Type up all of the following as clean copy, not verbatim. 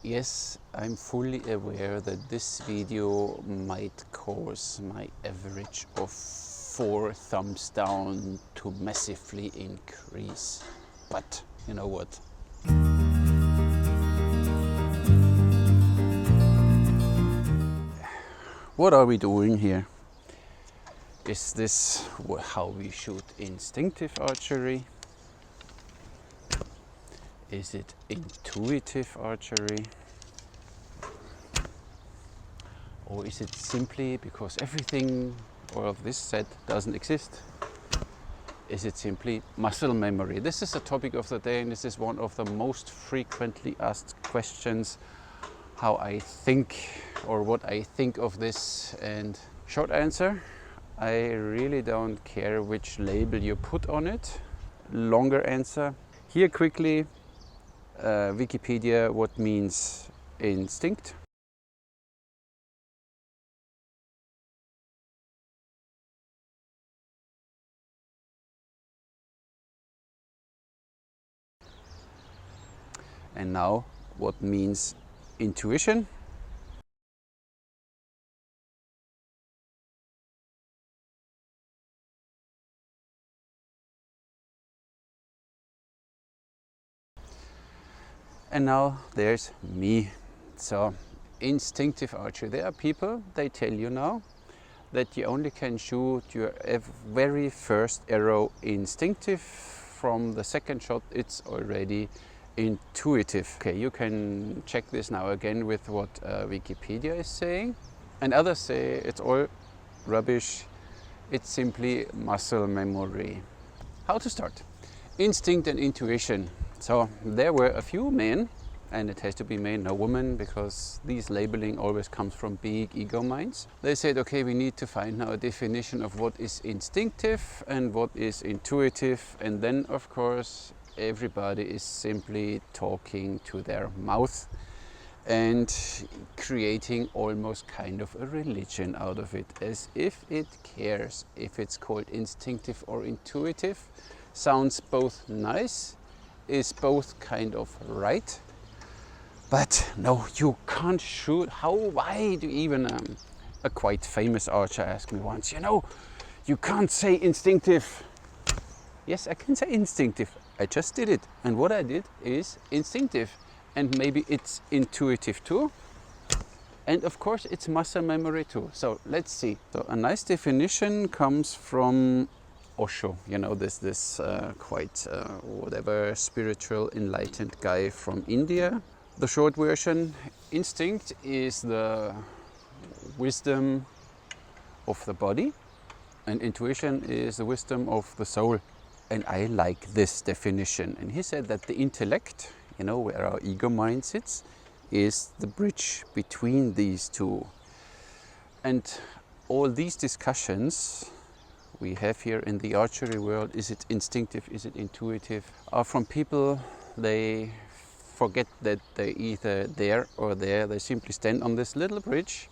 Yes, I'm fully aware that this video might cause my average of 4 thumbs down to massively increase. But you know what? What are we doing here? Is this how we shoot instinctive archery? Is it intuitive archery? Or is it simply because everything all of this set doesn't exist? Is it simply muscle memory? This is the topic of the day, and this is one of the most frequently asked questions, how I think or what I think of this. And short answer, I really don't care which label you put on it. Longer answer, here quickly, Wikipedia, what means instinct. And now, what means intuition? And now there's me. So, instinctive archery. There are people, they tell you now that you only can shoot your very first arrow instinctive. From the second shot, it's already intuitive. Okay, you can check this now again with what Wikipedia is saying. And others say it's all rubbish. It's simply muscle memory. How to start? Instinct and intuition. So there were a few men, and it has to be men, no women, because these labeling always comes from big ego minds. They said, okay, we need to find now a definition of what is instinctive and what is intuitive. And then, of course, everybody is simply talking to their mouth and creating almost kind of a religion out of it, as if it cares if it's called instinctive or intuitive. Sounds both nice, is both kind of right, but no, you can't shoot. Why do even a quite famous archer asked me once, you know, you can't say instinctive. Yes, I can say instinctive. I just did it. And what I did is instinctive. And maybe it's intuitive too. And of course, it's muscle memory too. So let's see. So a nice definition comes from Osho. You know, this quite whatever spiritual enlightened guy from India. The short version, instinct is the wisdom of the body, and intuition is the wisdom of the soul. And I like this definition. And he said that the intellect, you know, where our ego mind sits, is the bridge between these two. And all these discussions we have here in the archery world, is it instinctive, is it intuitive, are from people, they forget that they're either there or there. They simply stand on this little bridge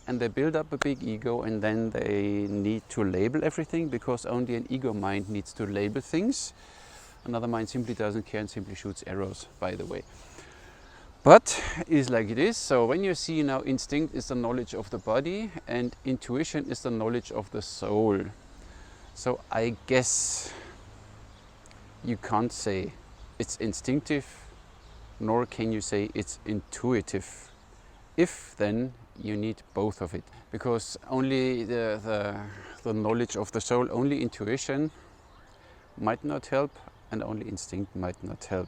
and they build up a big ego, and then they need to label everything, because only an ego mind needs to label things. Another mind simply doesn't care and simply shoots arrows, by the way. But it's like it is. So when you see now, instinct is the knowledge of the body and intuition is the knowledge of the soul. So I guess you can't say it's instinctive, nor can you say it's intuitive. If then you need both of it, because only the knowledge of the soul, only intuition might not help, and only instinct might not help.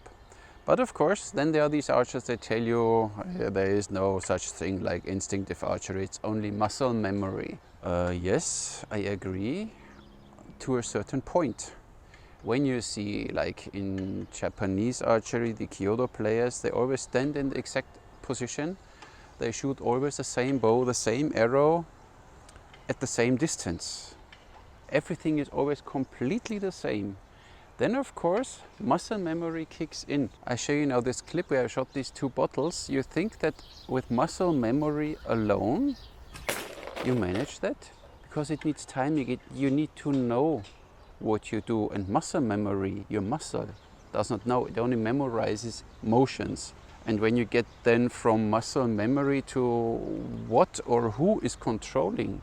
But of course, then there are these archers that tell you there is no such thing like instinctive archery, it's only muscle memory. Yes, I agree to a certain point. When you see, like in Japanese archery, the Kyoto players, they always stand in the exact position. They shoot always the same bow, the same arrow, at the same distance. Everything is always completely the same. Then of course, muscle memory kicks in. I show you now this clip where I shot these 2 bottles. You think that with muscle memory alone, you manage that? Because it needs time, you need to know what you do. And muscle memory, your muscle does not know, it only memorizes motions. And when you get then from muscle memory to what or who is controlling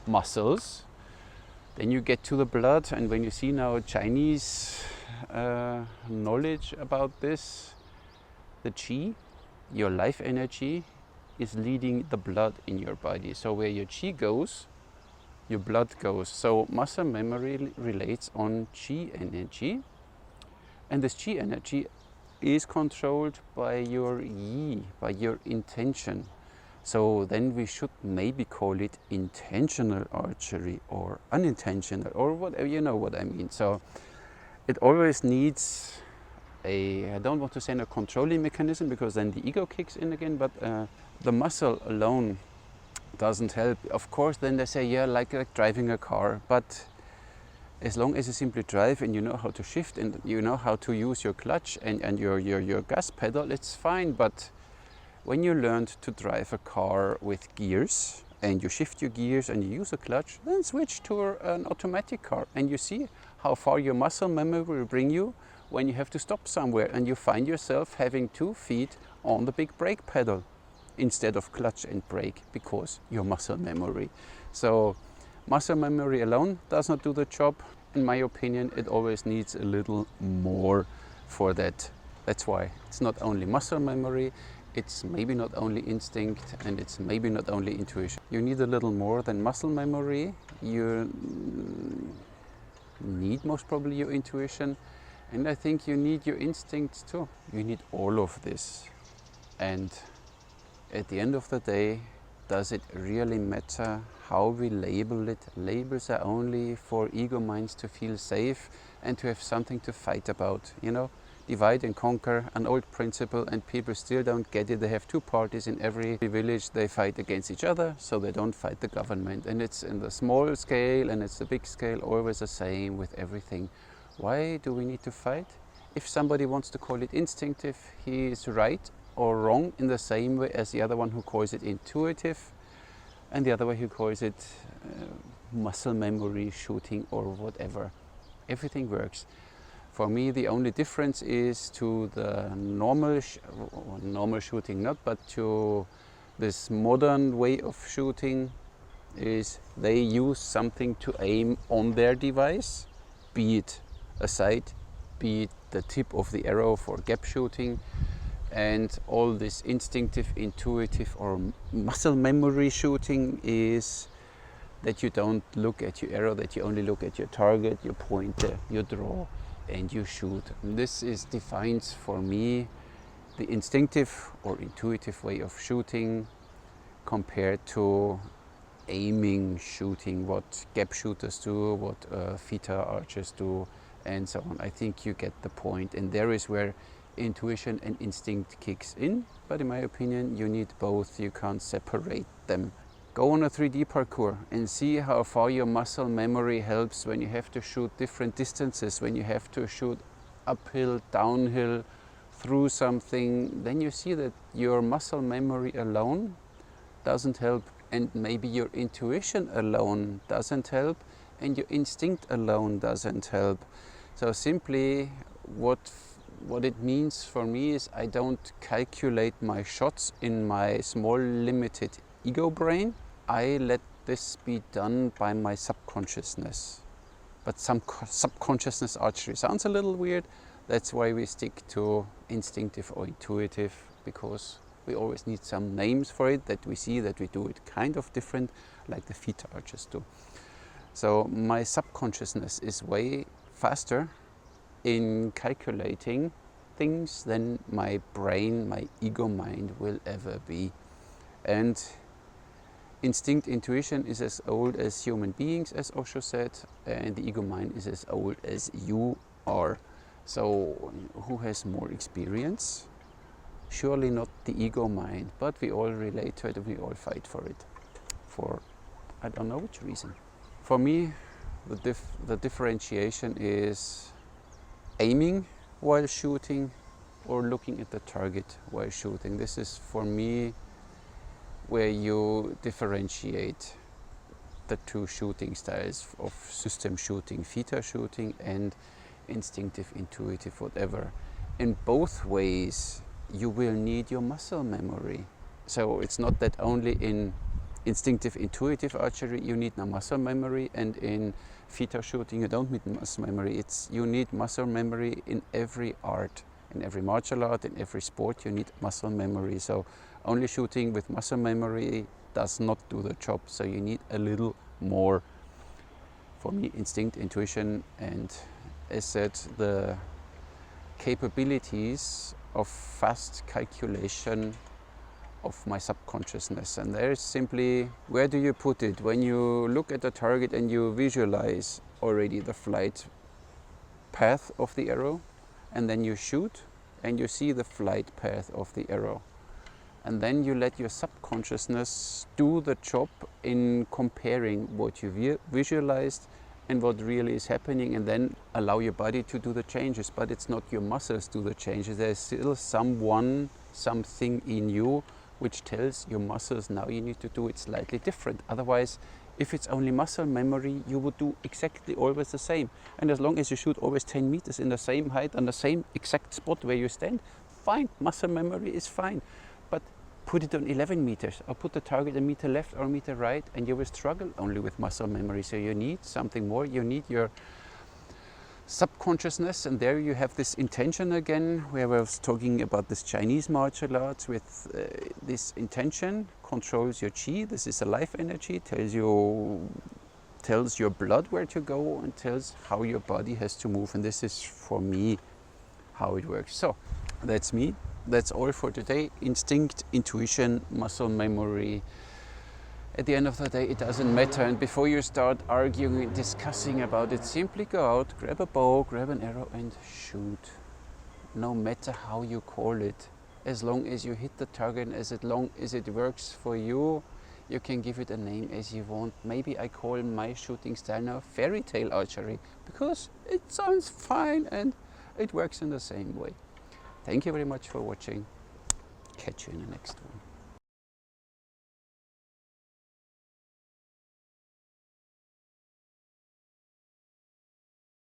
muscles, then you get to the blood. And when you see now Chinese knowledge about this, the qi, your life energy, is leading the blood in your body. So where your qi goes, your blood goes. So muscle memory relates on qi energy, and this qi energy is controlled by your yi, by your intention. So then we should maybe call it intentional archery or unintentional, or whatever, you know what I mean. So it always needs I don't want to say a controlling mechanism, because then the ego kicks in again, but the muscle alone doesn't help. Of course, then they say, yeah, like driving a car, but as long as you simply drive and you know how to shift and you know how to use your clutch and your gas pedal, it's fine. But when you learned to drive a car with gears and you shift your gears and you use a clutch, then switch to an automatic car and you see how far your muscle memory will bring you when you have to stop somewhere and you find yourself having 2 feet on the big brake pedal instead of clutch and brake, because your muscle memory. So muscle memory alone does not do the job. In my opinion, it always needs a little more for that. That's why it's not only muscle memory, it's maybe not only instinct, and it's maybe not only intuition. You need a little more than muscle memory. You need most probably your intuition, and I think you need your instincts too. You need all of this. And at the end of the day, does it really matter how we label it? Labels are only for ego minds to feel safe and to have something to fight about, you know? Divide and conquer, an old principle, and people still don't get it. They have 2 parties in every village. They fight against each other, so they don't fight the government. And it's in the small scale and it's the big scale, always the same with everything. Why do we need to fight? If somebody wants to call it instinctive, he is right or wrong in the same way as the other one who calls it intuitive, and the other way who calls it muscle memory, shooting, or whatever. Everything works. For me, the only difference is to the normal shooting, not, but to this modern way of shooting, is they use something to aim on their device, be it a sight, be it the tip of the arrow for gap shooting, and all this instinctive, intuitive, or muscle memory shooting is that you don't look at your arrow, that you only look at your target, your pointer, your draw, and you shoot. And this defines for me the instinctive or intuitive way of shooting compared to aiming shooting, what gap shooters do, what FITA archers do, and so on. I think you get the point, and there is where intuition and instinct kicks in, but in my opinion you need both. You can't separate them. Go on a 3D parkour and see how far your muscle memory helps when you have to shoot different distances, when you have to shoot uphill, downhill, through something. Then you see that your muscle memory alone doesn't help, and maybe your intuition alone doesn't help, and your instinct alone doesn't help. So simply what it means for me is I don't calculate my shots in my small limited ego brain. I let this be done by my subconsciousness. But some subconsciousness archery sounds a little weird. That's why we stick to instinctive or intuitive, because we always need some names for it, that we see that we do it kind of different, like the FITA archers do. So my subconsciousness is way faster in calculating things than my brain, my ego mind will ever be. And instinct, intuition is as old as human beings, as Osho said, and the ego mind is as old as you are. So who has more experience? Surely not the ego mind, but we all relate to it and we all fight for it. For I don't know which reason. For me, the differentiation is aiming while shooting or looking at the target while shooting. This is for me where you differentiate the 2 shooting styles of system shooting, FITA shooting, and instinctive, intuitive, whatever. In both ways you will need your muscle memory. So it's not that only in instinctive, intuitive archery you need no muscle memory, and in fetal shooting you don't need muscle memory. You need muscle memory in every art, in every martial art, in every sport you need muscle memory. So only shooting with muscle memory does not do the job. So you need a little more, for me, instinct, intuition, and as said, the capabilities of fast calculation of my subconsciousness. And there is simply, where do you put it? When you look at the target and you visualize already the flight path of the arrow, and then you shoot and you see the flight path of the arrow. And then you let your subconsciousness do the job in comparing what you visualized and what really is happening, and then allow your body to do the changes. But it's not your muscles do the changes. There's still something in you which tells your muscles, now you need to do it slightly different. Otherwise, if it's only muscle memory, you would do exactly always the same. And as long as you shoot always 10 meters in the same height on the same exact spot where you stand, fine, muscle memory is fine. But put it on 11 meters, or put the target a meter left or a meter right, and you will struggle only with muscle memory. So you need something more. You need your subconsciousness, and there you have this intention again, where I was talking about this Chinese martial arts with this intention controls your chi. This is a life energy, tells your blood where to go and tells how your body has to move. And this is, for me, how it works. So that's me. That's all for today. Instinct, intuition, muscle memory. At the end of the day, it doesn't matter. And before you start arguing and discussing about it, simply go out, grab a bow, grab an arrow and shoot. No matter how you call it. As long as you hit the target, as long as it works for you, you can give it a name as you want. Maybe I call my shooting style now fairy tale archery, because it sounds fine and it works in the same way. Thank you very much for watching. Catch you in the next one.